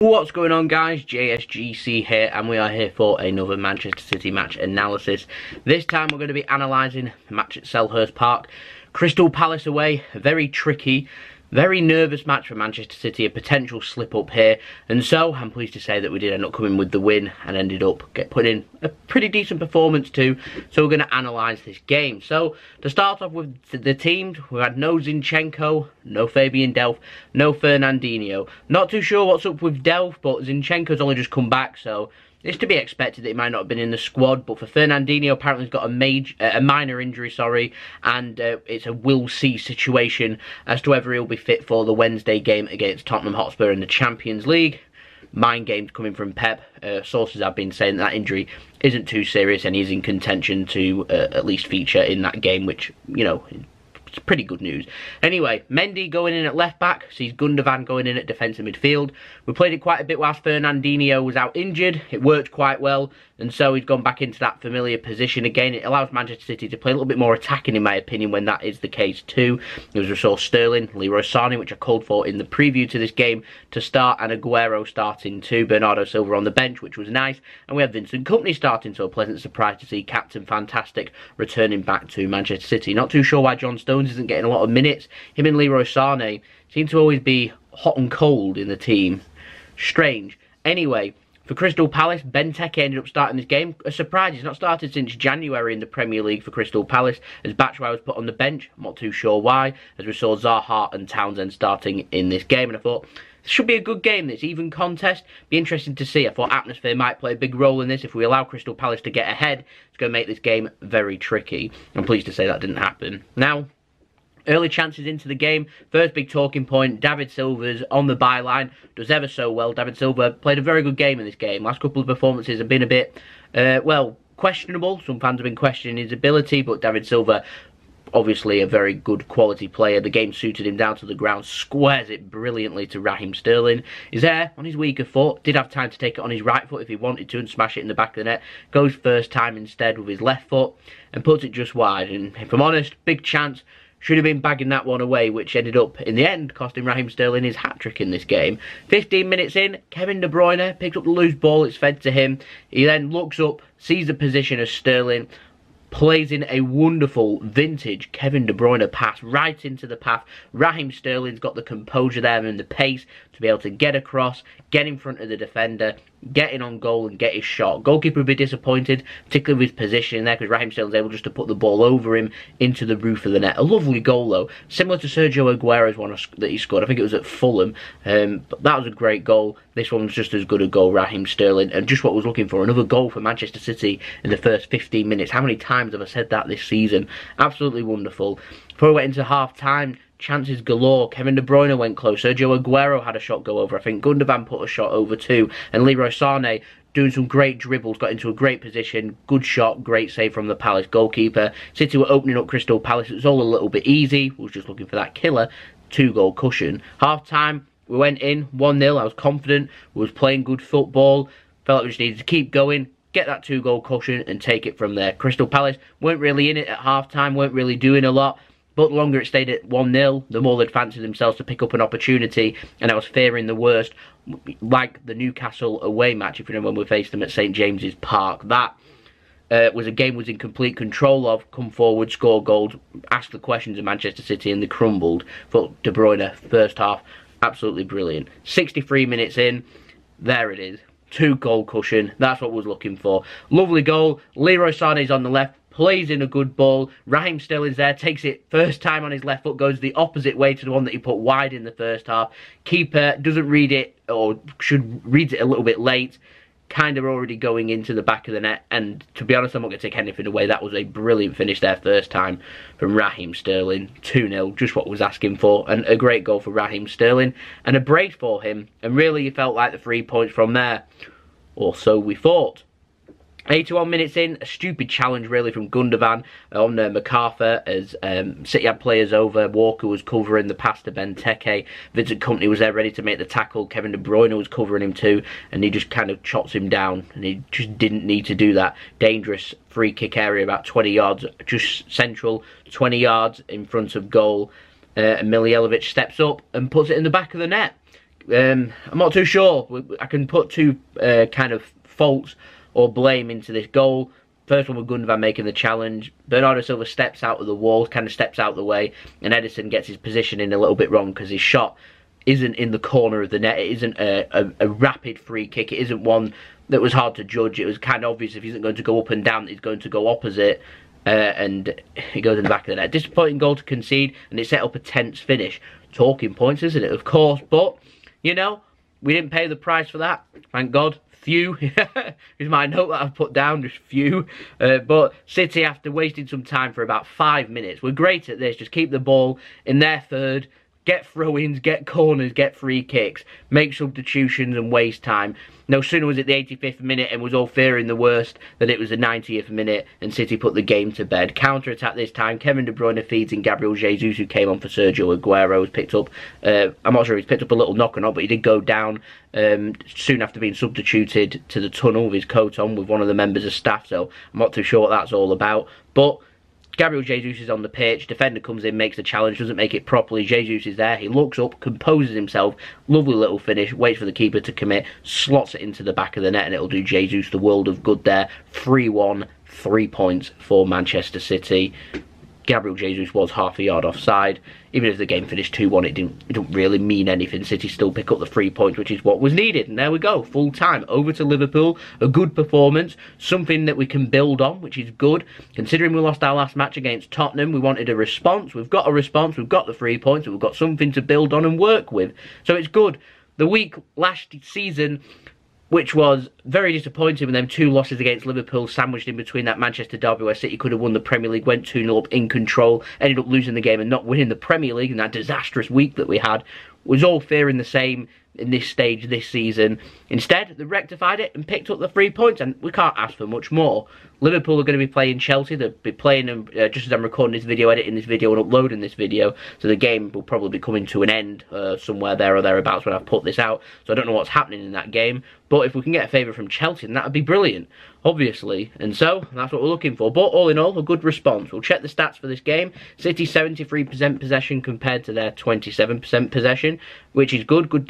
What's going on, guys? JSGC here, and we are here for another Manchester City match analysis. This time we're going to be analysing the match at Selhurst Park. Crystal Palace away, a very tricky, very nervous match for Manchester City, a potential slip up here. And so I'm pleased to say that we did end up coming with the win and ended up putting in a pretty decent performance too. So we're going to analyse this game. So to start off with the teams, we had no Zinchenko, no Fabian Delph, no Fernandinho. Not too sure what's up with Delph, but Zinchenko's only just come back, so it's to be expected that he might not have been in the squad. But for Fernandinho, apparently he's got a minor injury, and it's a will see situation as to whether he'll be fit for the Wednesday game against Tottenham Hotspur in the Champions League. Mind games coming from Pep. Sources have been saying that injury isn't too serious and he's in contention to at least feature in that game, which, you know, it's pretty good news. Anyway, Mendy going in at left back, sees Gundogan going in at defensive midfield. We played it quite a bit whilst Fernandinho was out injured. It worked quite well, and so he's gone back into that familiar position again. It allows Manchester City to play a little bit more attacking, in my opinion, when that is the case too. There was also Sterling, Leroy Sané, which I called for in the preview to this game, to start, and Aguero starting too. Bernardo Silva on the bench, which was nice, and we have Vincent Kompany starting, so a pleasant surprise to see Captain Fantastic returning back to Manchester City. Not too sure why John Stones isn't getting a lot of minutes. Him and Leroy Sané seem to always be hot and cold in the team. Strange. Anyway, for Crystal Palace, Benteke ended up starting this game. A surprise, he's not started since January in the Premier League for Crystal Palace, as Batshuayi was put on the bench. I'm not too sure why, as we saw Zaha and Townsend starting in this game, and I thought, this should be a good game, this even contest. Be interesting to see. I thought atmosphere might play a big role in this. If we allow Crystal Palace to get ahead, it's going to make this game very tricky. I'm pleased to say that didn't happen. Now, early chances into the game. First big talking point, David Silva's on the byline. Does ever so well. David Silva played a very good game in this game. Last couple of performances have been a bit, well, questionable. Some fans have been questioning his ability, but David Silva, obviously a very good quality player. The game suited him down to the ground, squares it brilliantly to Raheem Sterling. He's there on his weaker foot, did have time to take it on his right foot if he wanted to and smash it in the back of the net. Goes first time instead with his left foot and puts it just wide. And if I'm honest, big chance. Should have been bagging that one away, which ended up, in the end, costing Raheem Sterling his hat-trick in this game. 15 minutes in, Kevin De Bruyne picks up the loose ball, it's fed to him. He then looks up, sees the position of Sterling, plays in a wonderful vintage Kevin De Bruyne pass right into the path. Raheem Sterling's got the composure there and the pace to be able to get across, get in front of the defender, get in on goal and get his shot. Goalkeeper would be disappointed, particularly with his position there, because Raheem Sterling's able just to put the ball over him into the roof of the net. A lovely goal though, similar to Sergio Aguero's one that he scored. I think it was at Fulham, but that was a great goal. This one was just as good a goal, Raheem Sterling, and just what I was looking for. Another goal for Manchester City in the first 15 minutes. How many times have I said that this season? Absolutely wonderful. Before we went into half-time, chances galore. Kevin De Bruyne went close. Sergio Aguero had a shot go over. I think Gundogan put a shot over too. And Leroy Sané doing some great dribbles, got into a great position. Good shot, great save from the Palace goalkeeper. City were opening up Crystal Palace. It was all a little bit easy. We was just looking for that killer 2-goal cushion. Half-time, we went in 1-0. I was confident. We was playing good football. Felt like we just needed to keep going, get that 2-goal cushion and take it from there. Crystal Palace weren't really in it at half-time, weren't really doing a lot. But the longer it stayed at 1-0, the more they'd fancied themselves to pick up an opportunity, and I was fearing the worst, like the Newcastle away match, if you remember when we faced them at St James's Park. That was a game was in complete control of, come forward, score goals, ask the questions of Manchester City, and they crumbled. But De Bruyne, first half, absolutely brilliant. 63 minutes in, there it is. 2-goal cushion, that's what we was looking for. Lovely goal, Leroy Sané's on the left, plays in a good ball. Raheem Sterling's there, takes it first time on his left foot, goes the opposite way to the one that he put wide in the first half. Keeper doesn't read it, or reads it a little bit late. Kind of already going into the back of the net, and to be honest, I'm not going to take anything away. That was a brilliant finish there first time from Raheem Sterling. 2-0, just what I was asking for, and a great goal for Raheem Sterling, and a brace for him, and really it felt like the 3 points from there, or so we thought. 81 minutes in, a stupid challenge really from Gundogan on MacArthur as City had players over. Walker was covering the pass to Benteke. Vincent Kompany was there ready to make the tackle. Kevin De Bruyne was covering him too, and he just kind of chops him down, and he just didn't need to do that. Dangerous free kick area about 20 yards, just central, 20 yards in front of goal. Milivojevic steps up and puts it in the back of the net. I'm not too sure. I can put two kind of faults or blame into this goal. First one with Gundogan making the challenge. Bernardo Silva steps out of the wall, kind of steps out of the way, and Edison gets his positioning a little bit wrong because his shot isn't in the corner of the net. It isn't a rapid free kick. It isn't one that was hard to judge. It was kind of obvious if he isn't going to go up and down, he's going to go opposite. And it goes in the back of the net. Disappointing goal to concede, and it set up a tense finish. Talking points, isn't it? Of course, but, you know, we didn't pay the price for that. Thank God. Few is my note that I've put down, just few. But City, after wasting some time for about 5 minutes, we're great at this. Just keep the ball in their third, get throw-ins, get corners, get free kicks, make substitutions and waste time. No sooner was it the 85th minute and was all fearing the worst than it was the 90th minute and City put the game to bed. Counter-attack this time, Kevin De Bruyne feeds in Gabriel Jesus, who came on for Sergio Aguero. Was picked up, I'm not sure he's picked up a little knock or not, but he did go down soon after being substituted to the tunnel with his coat on with one of the members of staff, so I'm not too sure what that's all about. But Gabriel Jesus is on the pitch, defender comes in, makes the challenge, doesn't make it properly. Jesus is there, he looks up, composes himself, lovely little finish, waits for the keeper to commit, slots it into the back of the net, and it'll do Jesus the world of good there. 3-1, 3 points for Manchester City. Gabriel Jesus was half a yard offside. Even if the game finished 2-1, it didn't really mean anything. City still pick up the 3 points, which is what was needed. And there we go, full time. Over to Liverpool. A good performance. Something that we can build on, which is good. Considering we lost our last match against Tottenham, we wanted a response. We've got a response. We've got the 3 points. And we've got something to build on and work with. So it's good. The week last season, which was very disappointing with them 2 losses against Liverpool sandwiched in between that Manchester derby where City could have won the Premier League, went 2-0 up in control, ended up losing the game and not winning the Premier League, and that disastrous week that we had was all fearing the same in this stage this season. Instead, they rectified it and picked up the 3 points, and we can't ask for much more. Liverpool are going to be playing Chelsea. They'll be playing them just as I'm recording this video, editing this video and uploading this video, so the game will probably be coming to an end somewhere there or thereabouts when I've put this out, so I don't know what's happening in that game. But if we can get a favour from Chelsea, then that would be brilliant, obviously. And so, that's what we're looking for. But all in all, a good response. We'll check the stats for this game. City 73% possession compared to their 27% possession, which is good. Good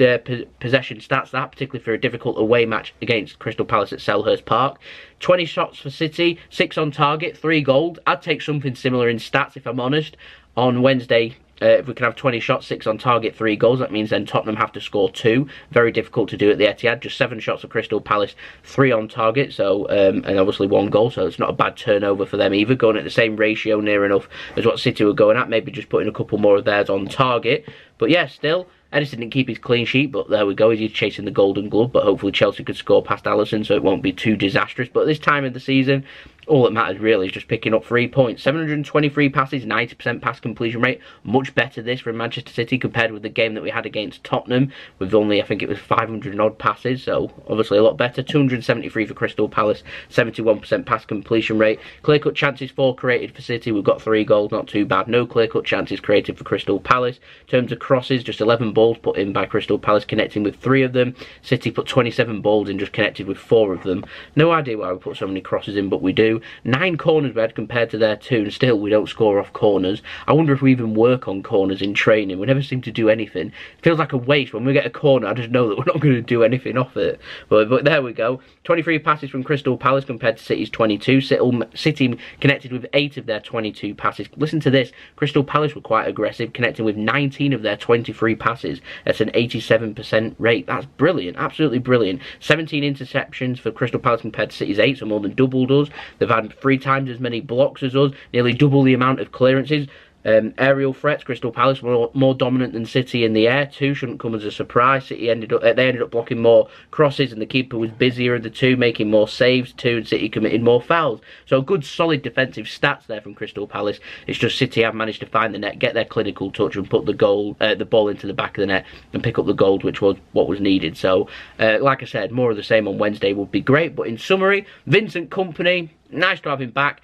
possession stats, that, particularly for a difficult away match against Crystal Palace at Selhurst Park. 20 shots for City, 6 on target, 3 goals. I'd take something similar in stats, if I'm honest. On Wednesday, if we can have 20 shots, 6 on target, 3 goals, that means then Tottenham have to score 2. Very difficult to do at the Etihad. Just 7 shots for Crystal Palace, 3 on target, so and obviously 1 goal, so it's not a bad turnover for them either. Going at the same ratio, near enough as what City were going at, maybe just putting a couple more of theirs on target. But yeah, still, Edison didn't keep his clean sheet, but there we go. He's chasing the Golden Glove, but hopefully Chelsea could score past Alisson, so it won't be too disastrous. But at this time of the season, all that matters really is just picking up 3 points. 723 passes, 90% pass completion rate. Much better this from Manchester City compared with the game that we had against Tottenham, with only, I think it was 500 and odd passes, so obviously a lot better. 273 for Crystal Palace, 71% pass completion rate. Clear-cut chances 4 created for City. We've got 3 goals, not too bad. No clear-cut chances created for Crystal Palace. In terms of crosses, just 11 balls put in by Crystal Palace, connecting with 3 of them. City put 27 balls in, just connected with 4 of them. No idea why we put so many crosses in, but we do. 9 corners we had compared to their 2, and still we don't score off corners. I wonder if we even work on corners in training. We never seem to do anything. It feels like a waste. When we get a corner, I just know that we're not going to do anything off it. But there we go. 23 passes from Crystal Palace compared to City's 22. City connected with 8 of their 22 passes. Listen to this. Crystal Palace were quite aggressive, connecting with 19 of their 23 passes. That's an 87% rate. That's brilliant. Absolutely brilliant. 17 interceptions for Crystal Palace compared to City's 8, so more than doubled us. They've had 3 times as many blocks as us, nearly double the amount of clearances. Aerial threats, Crystal Palace were more dominant than City in the air too. Shouldn't come as a surprise. City ended up blocking more crosses, and the keeper was busier of the 2, making more saves too, and City committed more fouls. So good solid defensive stats there from Crystal Palace. It's just City have managed to find the net, get their clinical touch and put the ball into the back of the net and pick up the goals, which was what was needed. So like I said, more of the same on Wednesday would be great. But in summary, Vincent Kompany, nice to have him back.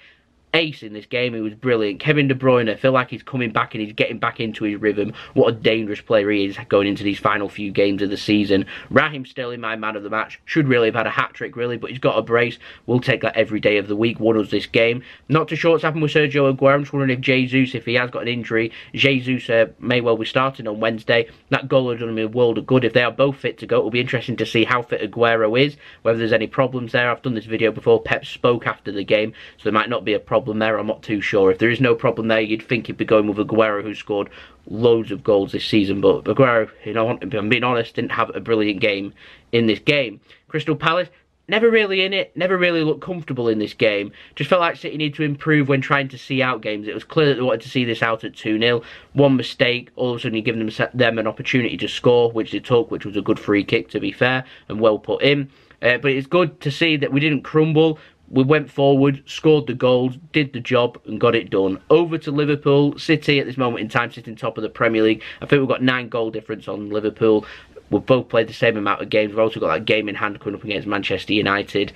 ace in this game. He was brilliant. Kevin De Bruyne, I feel like he's coming back and he's getting back into his rhythm. What a dangerous player he is going into these final few games of the season. Raheem Sterling, my man of the match. Should really have had a hat-trick, really, but he's got a brace. We'll take that every day of the week. Won us this game. Not too sure what's happened with Sergio Aguero. I'm just wondering if Jesus, if he has got an injury, Jesus may well be starting on Wednesday. That goal has done him a world of good. If they are both fit to go, it'll be interesting to see how fit Aguero is, whether there's any problems there. I've done this video before. Pep spoke after the game, so there might not be a problem there. I'm not too sure. If there is no problem there, you'd think he'd be going with Aguero, who scored loads of goals this season, but Aguero, you know, I'm being honest, didn't have a brilliant game in this game. Crystal Palace, never really in it, never really looked comfortable in this game. Just felt like City needed to improve when trying to see out games. It was clear that they wanted to see this out at 2-0. One mistake, all of a sudden you're giving them an opportunity to score, which they took, which was a good free kick, to be fair, and well put in. But it's good to see that we didn't crumble. We went forward, scored the goals, did the job, and got it done. Over to Liverpool. City, at this moment in time, sitting top of the Premier League. I think we've got 9 goal difference on Liverpool. We've both played the same amount of games. We've also got that game in hand coming up against Manchester United.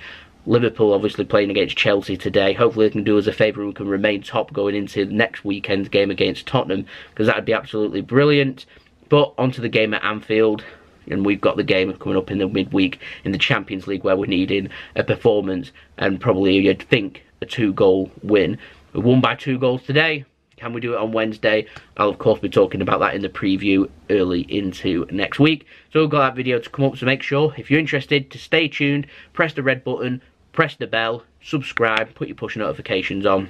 Liverpool obviously playing against Chelsea today. Hopefully they can do us a favour and we can remain top going into next weekend's game against Tottenham, because that would be absolutely brilliant. But onto the game at Anfield. And we've got the game coming up in the midweek in the Champions League, where we're needing a performance and probably, you'd think, a 2-goal win. We won by 2 goals today. Can we do it on Wednesday? I'll of course be talking about that in the preview early into next week. So we've got that video to come up, so make sure, if you're interested, to stay tuned, press the red button, press the bell, subscribe, put your push notifications on,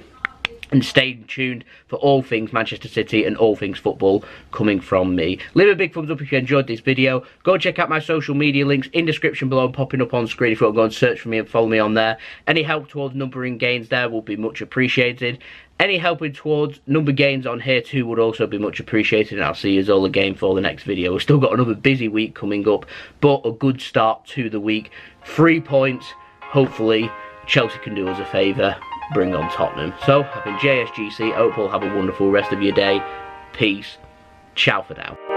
and stay tuned for all things Manchester City and all things football coming from me. Leave a big thumbs up if you enjoyed this video. Go check out my social media links in description below and popping up on screen if you want to go and search for me and follow me on there. Any help towards numbering gains there will be much appreciated. Any help towards number gains on here too would also be much appreciated, and I'll see you all again for the next video. We've still got another busy week coming up, but a good start to the week. 3 points. Hopefully Chelsea can do us a favour. Bring on Tottenham. So, I've been JSGC. I hope you'll have a wonderful rest of your day. Peace. Ciao for now.